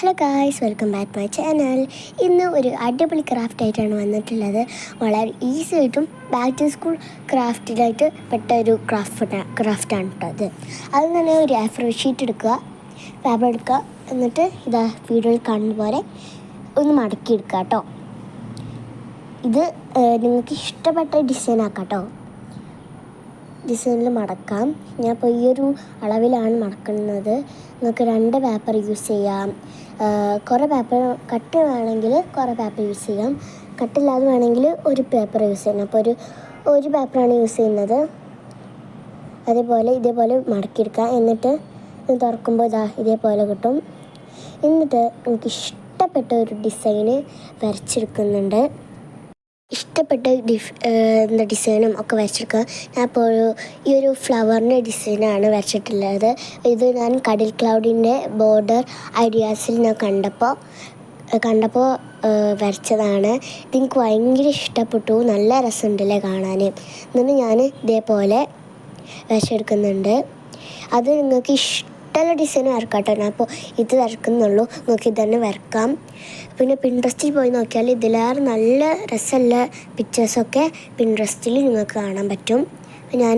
Hello guys, welcome back my channel. ഇന്ന് ഒരു അടിപൊളി ക്രാഫ്റ്റ് ആയിട്ടാണ് വന്നിട്ടുള്ളത്. വളരെ ഈസി ആയിട്ടും ബാക്ക് ടു സ്കൂൾ ക്രാഫ്റ്റിലായിട്ട് പെട്ട ഒരു ക്രാഫ്റ്റാണ് കേട്ടോ അത്. അതിൽ തന്നെ ഒരു A4 ഷീറ്റ് എടുക്കുക, പേപ്പർ എടുക്കുക, എന്നിട്ട് ഇതാ വീഡിയോയിൽ കാണുന്ന പോലെ ഒന്ന് മടക്കി എടുക്കുക കേട്ടോ. ഇത് നിങ്ങൾക്ക് ഇഷ്ടപ്പെട്ട ഡിസൈൻ ആക്കാം കേട്ടോ. ഡിസൈനിൽ മടക്കാം. ഞാൻ ഇപ്പോൾ ഈ ഒരു അളവിലാണ് മടക്കുന്നത്. നിങ്ങൾക്ക് 2 പേപ്പർ യൂസ് ചെയ്യാം. കുറേ പേപ്പർ കട്ട് വേണമെങ്കിൽ കുറേ പേപ്പർ യൂസ് ചെയ്യാം. കട്ടില്ലാതെ വേണമെങ്കിൽ ഒരു പേപ്പർ യൂസ് ചെയ്യണം. അപ്പോൾ ഒരു പേപ്പറാണ് യൂസ് ചെയ്യുന്നത്. ഇതേപോലെ മടക്കിയെടുക്കാം. എന്നിട്ട് ഇത് തുറക്കുമ്പോൾ ഇതേപോലെ കിട്ടും. എന്നിട്ട് നമുക്ക് ഇഷ്ടപ്പെട്ട ഒരു ഡിസൈന് വരച്ചെടുക്കുന്നുണ്ട്. ഇഷ്ടപ്പെട്ട ഡിസൈനും ഒക്കെ വരച്ചെടുക്കുക. ഞാൻ ഇപ്പോൾ ഈ ഒരു ഫ്ലവറിൻ്റെ ഡിസൈനാണ് വരച്ചിട്ടുള്ളത്. ഇത് ഞാൻ കടൽ ക്ലൗഡിൻ്റെ ബോർഡർ ഐഡിയാസിൽ ഞാൻ കണ്ടപ്പോൾ വരച്ചതാണ്. ഇതെനിക്ക് ഭയങ്കര ഇഷ്ടപ്പെട്ടു. നല്ല രസമുണ്ടല്ലേ കാണാൻ. എന്നിട്ട് ഞാൻ ഇതേപോലെ വരച്ചെടുക്കുന്നുണ്ട്. അത് നിങ്ങൾക്ക് ഇഷ്ടമുള്ള ഡിസൈൻ വരക്കാം കേട്ടോ. ഞാൻ അപ്പോൾ ഇത് വരക്കുന്നുള്ളൂ. നിങ്ങൾക്ക് ഇതന്നെ വരക്കാം. പിന്നെ പിൻട്രസ്റ്റിൽ പോയി നോക്കിയാൽ ഇതിലേറെ നല്ല രസമുള്ള പിക്ചേഴ്സൊക്കെ പിൻട്രസ്റ്റിൽ നിങ്ങൾക്ക് കാണാൻ പറ്റും. ഞാൻ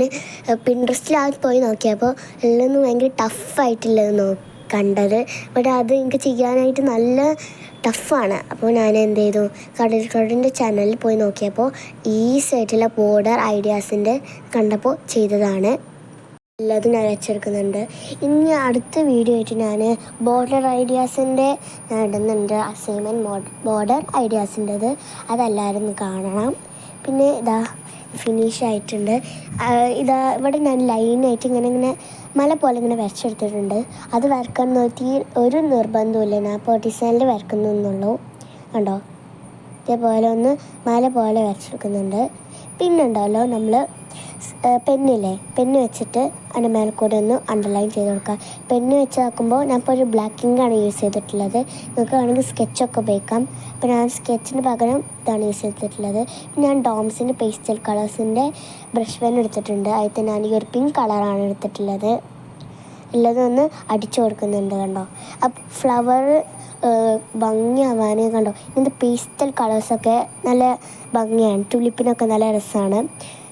പിൻട്രസ്റ്റിൽ പോയി നോക്കിയപ്പോൾ എല്ലാം ഭയങ്കര ടഫായിട്ടുള്ളത് കണ്ടത്. ബട്ട് അത് എനിക്ക് ചെയ്യാനായിട്ട് നല്ല ടഫാണ്. അപ്പോൾ ഞാൻ എന്ത് ചെയ്തു, കടലിൻ്റെ ചാനലിൽ പോയി നോക്കിയപ്പോൾ ഈസി ആയിട്ടുള്ള ബോർഡർ ഐഡിയാസിൻ്റെ കണ്ടപ്പോൾ ചെയ്തതാണ്. എല്ലാതും ഞാൻ വരച്ചെടുക്കുന്നുണ്ട്. ഇനി അടുത്ത വീഡിയോ ആയിട്ട് ഞാൻ ബോർഡർ ഐഡിയാസിൻ്റെ ഞാൻ ഇടുന്നുണ്ട്. അസൈൻമെൻറ്റ് ബോർഡർ ഐഡിയാസിൻ്റെത് അതെല്ലാവരും കാണണം. പിന്നെ ഫിനിഷ് ആയിട്ടുണ്ട്. ഇവിടെ ഞാൻ ലൈനായിട്ട് ഇങ്ങനെ മല പോലെ ഇങ്ങനെ വരച്ചെടുത്തിട്ടുണ്ട്. അത് വരക്കാൻ നോക്കി ഒരു നിർബന്ധമില്ല. ഞാൻ ഇപ്പോൾ ഡിസൈനിൽ വരക്കുന്നുള്ളൂ. കണ്ടോ, ഇതേപോലെ ഒന്ന് മല പോലെ വരച്ചെടുക്കുന്നുണ്ട്. പിന്നെ ഉണ്ടല്ലോ നമ്മൾ പെന്ന് വെച്ചിട്ട് അതിൻ്റെ മേൽക്കൂടെ ഒന്ന് അണ്ടർലൈൻ ചെയ്ത് കൊടുക്കുക. പെന്ന് വെച്ചാക്കുമ്പോൾ ഞാൻ ഇപ്പോൾ ഒരു ബ്ലാക്ക് ഇങ്കാണ് യൂസ് ചെയ്തിട്ടുള്ളത്. നിങ്ങൾക്ക് വേണമെങ്കിൽ സ്കെച്ചൊക്കെ ഉപയോഗിക്കാം. അപ്പോൾ ഞാൻ സ്കെച്ചിന് പകരം ഇതാണ് യൂസ് ചെയ്തിട്ടുള്ളത്. ഞാൻ ഡോംസിൻ്റെ പേസ്റ്റൽ കളേഴ്സിൻ്റെ ബ്രഷ് പെൻ എടുത്തിട്ടുണ്ട്. അതിൽ ഞാൻ ഈ ഒരു പിങ്ക് കളറാണ് എടുത്തിട്ടുള്ളത്. ഉള്ളതൊന്ന് അടിച്ചു കൊടുക്കുന്നുണ്ട്. കണ്ടോ, അപ്പോൾ ഫ്ലവർ ഭംഗിയാവാൻ കണ്ടോ, ഇങ്ങനത്തെ പേസ്റ്റൽ കളേഴ്സൊക്കെ നല്ല ഭംഗിയാണ്. തുലിപ്പിനൊക്കെ നല്ല രസമാണ്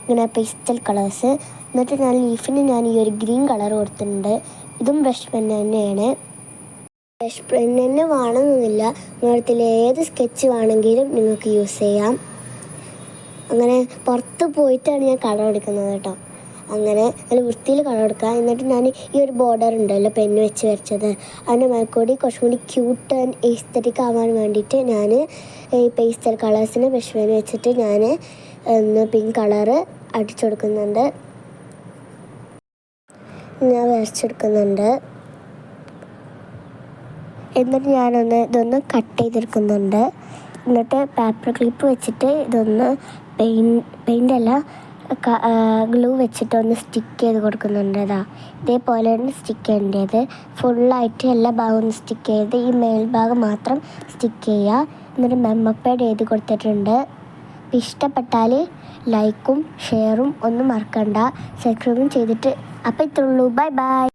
ഇങ്ങനെ പേസ്റ്റൽ കളേഴ്സ്. എന്നിട്ട് ഞാൻ ലീഫിന് ഈ ഒരു ഗ്രീൻ കളർ കൊടുത്തിട്ടുണ്ട്. ഇതും ബ്രഷ് പെൻ തന്നെയാണ്. ബ്രഷ് പെൻ തന്നെ വേണമെന്നൊന്നുമില്ല. നിങ്ങളത്തിൽ ഏത് സ്കെച്ച് വേണമെങ്കിലും നിങ്ങൾക്ക് യൂസ് ചെയ്യാം. അങ്ങനെ പുറത്ത് പോയിട്ടാണ് ഞാൻ കളർ എടുക്കുന്നത് കേട്ടോ. അങ്ങനെ നല്ല വൃത്തിയിൽ കളർ എടുക്കുക. എന്നിട്ട് ഞാൻ ഈ ഒരു ബോർഡർ ഉണ്ടല്ലോ പെന്ന് വെച്ച് വരച്ചത്, അതിൻ്റെ മേൽക്കൂടി കുറച്ചും കൂടി ക്യൂട്ട് ആൻഡ് എസ്തെറ്റിക് ആവാൻ വേണ്ടിയിട്ട് ഞാൻ ഈ പേസ്റ്റൽ കളേഴ്സിനെ ബ്രഷ് പെൻ വെച്ചിട്ട് ഞാൻ പിങ്ക് കളറ് അടിച്ചു കൊടുക്കുന്നുണ്ട്. ഞാൻ വരച്ചെടുക്കുന്നുണ്ട്. എന്നിട്ട് ഇതൊന്ന് കട്ട് ചെയ്തെടുക്കുന്നുണ്ട്. എന്നിട്ട് പേപ്പർ ക്ലിപ്പ് വെച്ചിട്ട് ഇതൊന്ന് പെയിൻ്റല്ല ഗ്ലൂ വെച്ചിട്ട് ഒന്ന് സ്റ്റിക്ക് ചെയ്ത് കൊടുക്കുന്നുണ്ട്. ഇതേപോലെയാണ് സ്റ്റിക്ക് ചെയ്യേണ്ടത്. ഫുള്ളായിട്ട് എല്ലാ ഭാഗവും സ്റ്റിക്ക് ചെയ്ത് ഈ മേൽഭാഗം മാത്രം സ്റ്റിക്ക് ചെയ്യുക. എന്നിട്ട് മെമ്മപ്പേഡ് എഴുതി കൊടുത്തിട്ടുണ്ട്. ഇഷ്ടപ്പെട്ടാൽ ലൈക്കും ഷെയറും ഒന്നും മറക്കണ്ട. സബ്സ്ക്രൈബും ചെയ്തിട്ട് അപ്പോൾ ഇത്രയുള്ളൂ. Bye by.